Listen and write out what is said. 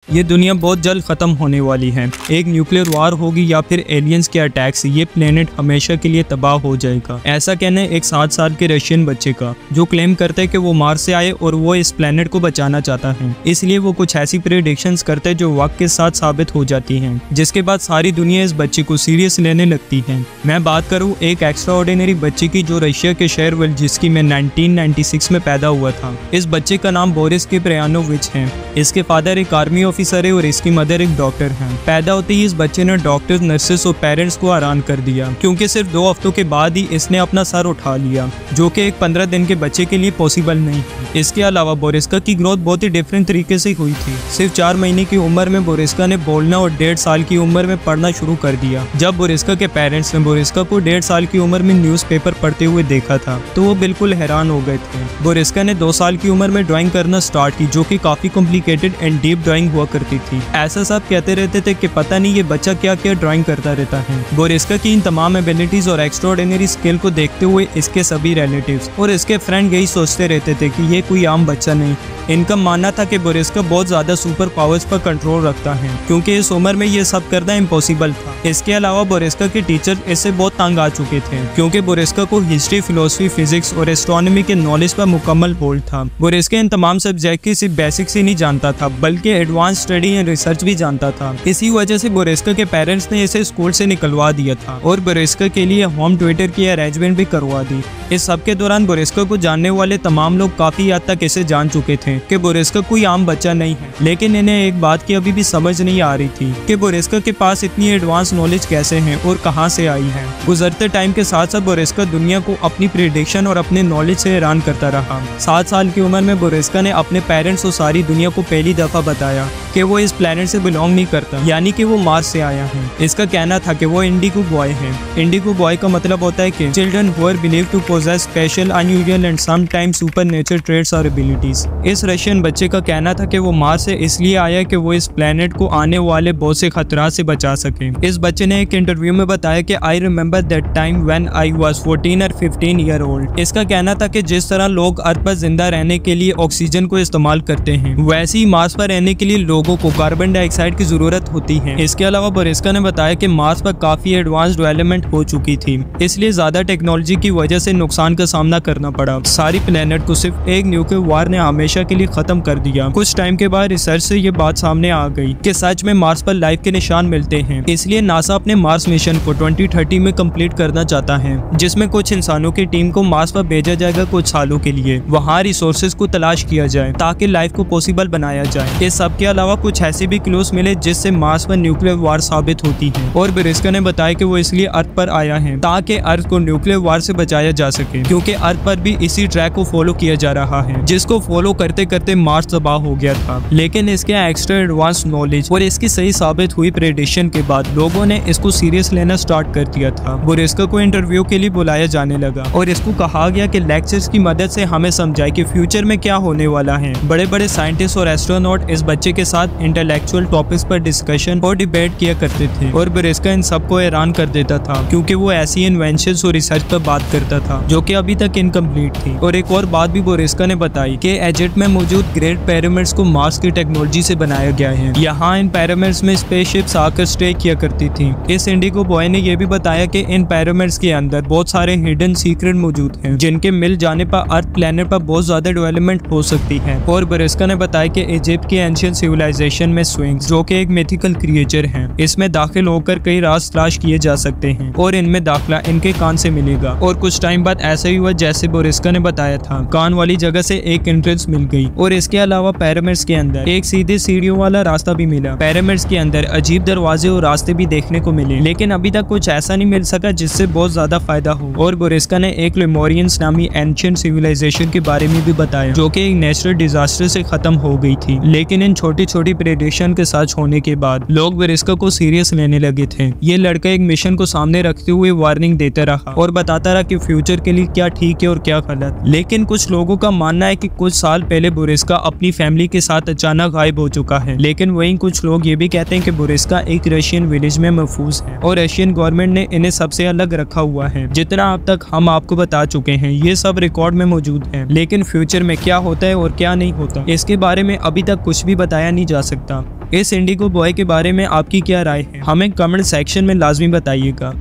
ये दुनिया बहुत जल्द ख़त्म होने वाली है। एक न्यूक्लियर वार होगी या फिर एलियंस के अटैक से ये प्लेनेट हमेशा के लिए तबाह हो जाएगा। ऐसा कहना है एक 7 साल के रशियन बच्चे का, जो क्लेम करता है कि वो मार्स से आए और वो इस प्लेनेट को बचाना चाहता है। इसलिए वो कुछ ऐसी प्रेडिक्शंस करता है जो वक्त के साथ साबित हो जाती हैं, जिसके बाद सारी दुनिया इस बच्चे को सीरियस लेने लगती है। मैं बात करूँ एक एक्स्ट्रा ऑर्डिनरी बच्चे की, जो रशिया के शहर वेल्जिस्की में 1996 में पैदा हुआ था। इस बच्चे का नाम बोरिस किप्रियानोविच है। इसके फादर एक आर्मी ऑफिसर है और इसकी मदर एक डॉक्टर है। पैदा होते ही इस बच्चे ने डॉक्टर्स, नर्सेस और पेरेंट्स को हैरान कर दिया, क्योंकि सिर्फ 2 हफ्तों के बाद ही इसने अपना सर उठा लिया, जो कि एक 15 दिन के बच्चे के लिए पॉसिबल नहीं है। इसके अलावा बोरिस्का की ग्रोथ बहुत ही डिफरेंट तरीके से हुई थी। सिर्फ 4 महीने की उम्र में बोरिस्का ने बोलना और 1.5 साल की उम्र में पढ़ना शुरू कर दिया। जब बोरिस्का के पेरेंट्स ने बोरिस्का को 1.5 साल की उम्र में न्यूज़पेपर पढ़ते हुए देखा था, तो वो बिल्कुल हैरान हो गए थे। बोरिस्का ने 2 साल की उम्र में ड्राइंग करना स्टार्ट की, जो कि काफी कॉम्प्लिकेटेड एंड डीप ड्राइंग हुआ करती थी। ऐसा सब कहते रहते थे कि पता नहीं ये बच्चा क्या क्या ड्राइंग करता रहता है। बोरिस्का की इन तमाम एबिलिटीज और एक्स्ट्राऑर्डिनरी स्किल को देखते हुए इसके सभी रिलेटिव्स और इसके फ्रेंड यही सोचते रहते थे कि ये कोई आम बच्चा नहीं। इनका मानना था कि बोरिस्का बहुत ज्यादा सुपर पावर्स पर कंट्रोल रखता है, क्योंकि इस उम्र में ये सब करना इम्पॉसिबल था। इसके अलावा बोरिस्का के टीचर इससे बहुत तंग आ चुके थे, क्योंकि बोरिस्का को हिस्ट्री, फिलोसफी, फिजिक्स और एस्ट्रोनॉमी के नॉलेज पर मुकम्मल होल्ड था। बोरिस्का इन तमाम सब्जेक्ट की सिर्फ बेसिक्स ही नहीं जानता था, बल्कि एडवांस स्टडी एंड रिसर्च भी जानता था। इसी वजह से बोरिस्का के पेरेंट्स ने इसे स्कूल से निकलवा दिया था और बोरिस्का के लिए होम ट्यूटर की अरेंजमेंट भी करवा दी। इस सब के दौरान बोरिस्का को जानने वाले तमाम लोग काफी हद तक इसे जान चुके थे कि बोरिस्का कोई आम बच्चा नहीं है। लेकिन इन्हें एक बात की अभी भी समझ नहीं आ रही थी कि बोरिस्का के पास इतनी एडवांस नॉलेज कैसे है और कहां से आई है। गुजरते टाइम के साथ साथ बोरिस्का दुनिया को अपनी प्रेडिक्शन और अपने नॉलेज से हैरान करता रहा। 7 साल की उम्र में बोरिस्का ने अपने पेरेंट्स और सारी दुनिया को पहली दफा बताया कि वो इस प्लेनेट से बिलोंग नहीं करता, यानी कि वो मार्स से आया है। इसका कहना था कि वो इंडिगो बॉय है। इंडिगो बॉय का मतलब होता है कि children who are believed to possess special, unusual and sometimes supernatural traits और एबिलिटीज। इस रशियन बच्चे का कहना था कि वो मार्स से इसलिए आया कि वो इस प्लेनेट को आने वाले बहुत से खतरात से बचा सके। इस बच्चे ने एक इंटरव्यू में बताया कि I remember that time when I was 14 और 15 ईयर ओल्ड। इसका कहना था कि जिस तरह लोग अर्थ पर जिंदा रहने के लिए ऑक्सीजन को इस्तेमाल करते हैं, वैसे ही मार्स पर रहने के लिए लोगों को कार्बन डाइऑक्साइड की जरूरत होती है। इसके अलावा बोरिस्का ने बताया कि मार्स पर काफी एडवांस डेवलपमेंट हो चुकी थी, इसलिए ज्यादा टेक्नोलॉजी की वजह से नुकसान का सामना करना पड़ा। सारी प्लेनेट को सिर्फ एक न्यूक्लियर वार ने हमेशा के लिए खत्म कर दिया। कुछ टाइम के बाद रिसर्च से ये बात सामने आ गई कि सच में मार्स पर लाइफ के निशान मिलते हैं। इसलिए नासा अपने मार्स मिशन को 2030 में कंप्लीट करना चाहता है, जिसमें कुछ इंसानों की टीम को मार्स पर भेजा जाएगा कुछ सालों के लिए। वहाँ रिसोर्सेज को तलाश किया जाए ताकि लाइफ को पॉसिबल बनाया जाए। इस सब के अलावा कुछ ऐसे भी क्लूज मिले जिससे मार्स पर न्यूक्लियर वार साबित होती है। और बोरिस्का ने बताया कि वो इसलिए अर्थ पर आया है ताकि अर्थ को न्यूक्लियर वार से बचाया जा सके, क्योंकि अर्थ पर भी इसी ट्रैक को फॉलो किया जा रहा है, जिसको फॉलो करते करते मार्स तबाह हो गया था। लेकिन इसके एक्स्ट्रा एडवांस नॉलेज और इसकी सही साबित हुई प्रेडिक्शन के बाद लोगों ने इसको सीरियस लेना स्टार्ट कर दिया था। बोरिस्का को इंटरव्यू के लिए बुलाया जाने लगा और इसको कहा गया कि लेक्चर्स की मदद से हमें समझाए कि फ्यूचर में क्या होने वाला है। बड़े बड़े साइंटिस्ट और एस्ट्रोनॉट इस बच्चे के साथ इंटेलेक्चुअल टॉपिक्स पर डिस्कशन और डिबेट किया करते थे और बोरिस्का इन सबको हैरान कर देता था, क्योंकि वो ऐसी इन्वेंशंस और रिसर्च पर बात करता था जो कि अभी तक इनकम्प्लीट थी। और एक और बात भी बोरिस्का ने बताई कि इजिप्ट में मौजूद ग्रेट पिरामिड्स को मार्स की टेक्नोलॉजी से बनाया गया है। यहाँ इन पिरामिड्स में स्पेसशिप्स आकर स्टे किया करती थी। इस इंडिगो बॉय ने यह भी बताया कि इन पिरामिड्स के अंदर बहुत सारे हिडन सीक्रेट मौजूद हैं, जिनके मिल जाने पर अर्थ प्लेनेट पर बहुत ज्यादा डेवलपमेंट हो सकती है। और बोरिस्का ने बताया कि इजिप्ट की एंशिएंट सिविलाइजेशन में स्विंग्स, जो कि एक मिथिकल क्रिएचर हैं, इसमें दाखिल होकर कई राज तलाश किए जा सकते हैं और इनमें दाखिला इनके कान से मिलेगा। और कुछ टाइम बाद ऐसा ही हुआ जैसे बोरिस्का ने बताया था। कान वाली जगह से एक एंट्रेंस मिल गई और इसके अलावा पिरामिड्स के अंदर एक सीधे सीढ़ियों वाला रास्ता भी मिला। पिरामिड्स के अंदर अजीब दरवाजे और रास्ते भी देखने को मिले, लेकिन अभी तक कुछ ऐसा नहीं मिल सका जिससे बहुत ज्यादा फायदा हो। और बोरिस्का ने एक लेमोरियंस नामी एंशिएंट सिविलाइजेशन के बारे में भी बताया, जो कि एक नेचुरल डिजास्टर से खत्म हो गई थी। लेकिन इन छोटी छोटी प्रेडिक्शन के सच होने के बाद लोग बोरिस्का को सीरियस लेने लगे थे। ये लड़का एक मिशन को सामने रखते हुए वार्निंग देता रहा और बताता रहा कि फ्यूचर के लिए क्या ठीक है और क्या गलत। लेकिन कुछ लोगों का मानना है कि कुछ साल पहले बोरिस्का अपनी फैमिली के साथ अचानक गायब हो चुका है। लेकिन वहीं कुछ लोग ये भी कहते हैं कि बोरिस्का एक रशियन विलेज में महफूज है और रशियन गवर्नमेंट ने इन्हें सबसे अलग रखा हुआ है। जितना अब तक हम आपको बता चुके हैं ये सब रिकॉर्ड में मौजूद है, लेकिन फ्यूचर में क्या होता है और क्या नहीं होता इसके बारे में अभी तक कुछ भी बताया नहीं जा सकता। इस इंडिगो बॉय के बारे में आपकी क्या राय है, हमें कमेंट सेक्शन में लाजमी बताइएगा।